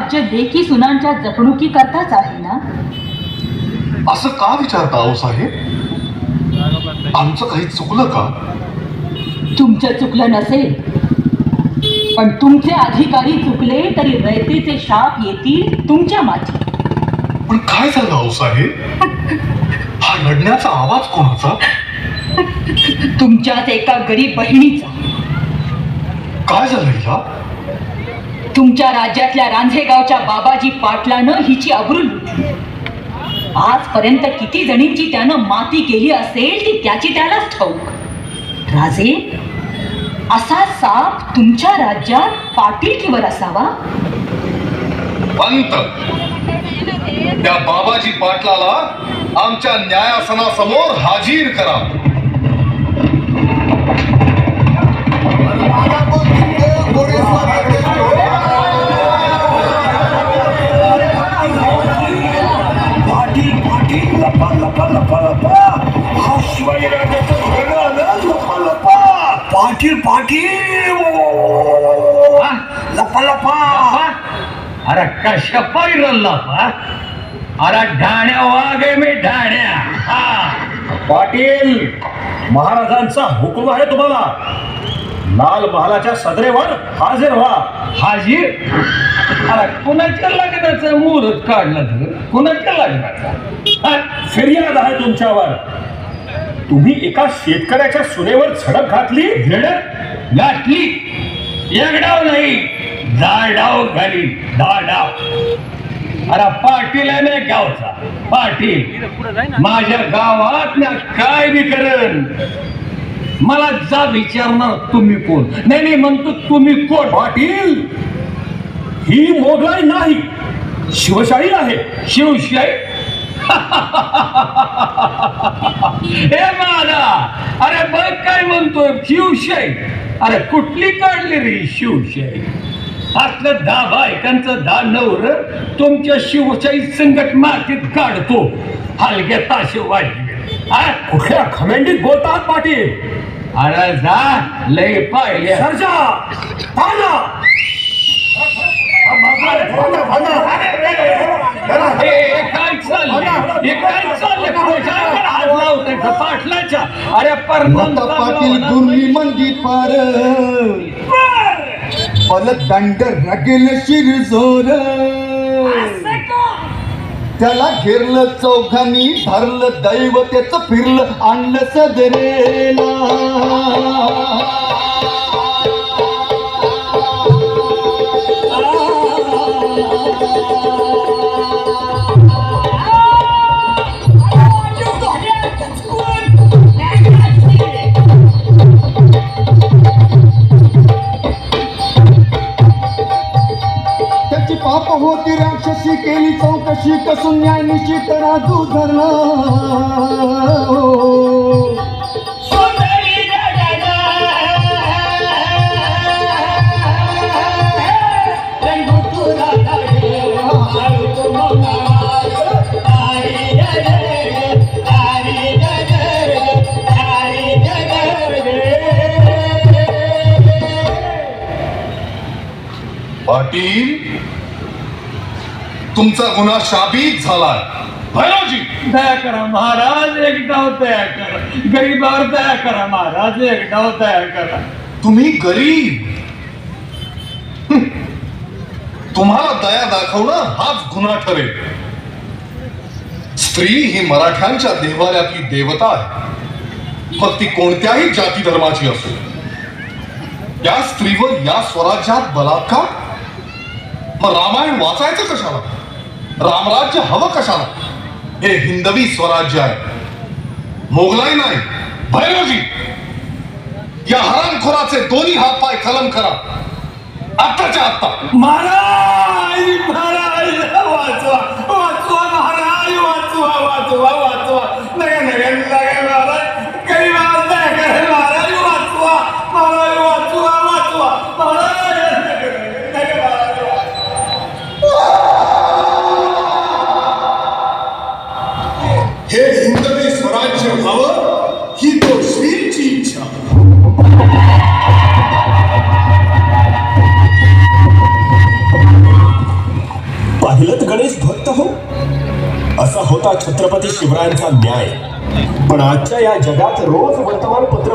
राज्य लेकी सुनांच्या जपणुकी करताच आहे ना? असं का विचारता आहो साहेब? आमचं काही चुकलं का? तुमचं चुकलं नसेल, पण तुमचे अधिकारी चुकले तरी रयतेचे शाप येतील तुमच्या माथी. पण काय झालं आहो साहेब? हा रडण्याचा आवाज कोणाचा? तुमच्याच एका गरीब बहिणीचा. काय झालं हिला? तुमच्या राज्यातल्या रांझेगावच्या बाबाजी पाटलानं हिची अब्रू लुटली. आजपर्यंत किती जणींची त्यानं माती केली असेल ती त्याची त्यालाच ठाऊक. राजे, असा साप तुमच्या राज्यात पाटीलकीवर असावा? पंत, त्या बाबाजी पाटलाला आमच्या न्यायासनासमोर हाजीर करा. पाटील पाटील लपा लपा. अरे कशा पाहिलं अरे ढाण्या वागे मी ढाण्या. पाटील, महाराजांचा हुकूम आहे तुम्हाला. लाल महालाच्या सदरेवर हाजीर व्हा. हाजीर? अरे कुणाच्या लग्नाचा मुहूर्त काढला तर कुणाच्या लग्नाचा? फिर्याद आहे तुमच्यावर. तुम्ही एका शेतकऱ्याच्या सुनेवर झडप घातली. झडप घातली? एक डाव नाही, 10 डाव घाली. 10 डाव. अरे पाटील आहे ना गावचा पाटील. माझ्या गावात ना काय बी करण. मला जा विचारणार तुम्ही कोण? नाही म्हणतो तुम्ही कोण? पाटील, ही मोगलाई नाही, शिवशाही आहे. शिवशाही? हे माझा, अरे बघ काय म्हणतोय शिवशाही. अरे कुठली काढली रे शिवशाही? असलं 10 बायकांचं 10 नवर तुमच्या शिवशाही संकट मातीत काढतो. हलक्या ताशे वाजले. कुठल्या खमेंडीत बोलतात पाटील? अरे जा, लय पाहिले. सर्जा, पाना. पाटलाच्या. अरे पाटील गुरली मंदी पार पल दंड रगेल शिरजोर. त्याला घेरलं चौघांनी, धरलं दैव त्याच फिरलं आणलं सदरेला. त्याची पाप होती राक्षसी, केली चौकशी, कसून न्याय निश्चित राजू धरला. पाटील, तुमचा गुन्हा शाबित झालाय. भैरवजी, दया करा महाराज, एक डाव दया करा. गरीबावर दया करा महाराज, एक डाव दया करा. तुम्ही गरीब, तुम्हाला दया दाखवणं हाच गुन्हा ठरेल. स्त्री ही मराठ्यांच्या देवाऱ्यातली देवता आहे, मग ती कोणत्याही जाती धर्माची असो. त्या स्त्रीवर या स्वराज्यात बलात्कार? मग रामायण वाचायचं कशाला? रामराज्य हवं कशाला? हे हिंदवी स्वराज्य आहे, मोगलाई नाही. भैरवजी, या हरामखोराचे दोन्ही हात पाय कलम करा, आत्ताच्या आत्ता. महाराज, महाराज, वाचवा वाचवा महाराज, वाचवा वाचवा वाचवा. नका नका नका महाराज, गरीबावर दया करा महाराज, वाचवा महाराज, वाचवा वाचवा महाराज. हे हिंदवी स्वराज्य व्हावं ही तो श्रींची इच्छा. पाहिलं गणेश भक्त हो. असा होता छत्रपती शिवरायांचा न्याय. पण आजच्या या जगात रोज वर्तमानपत्र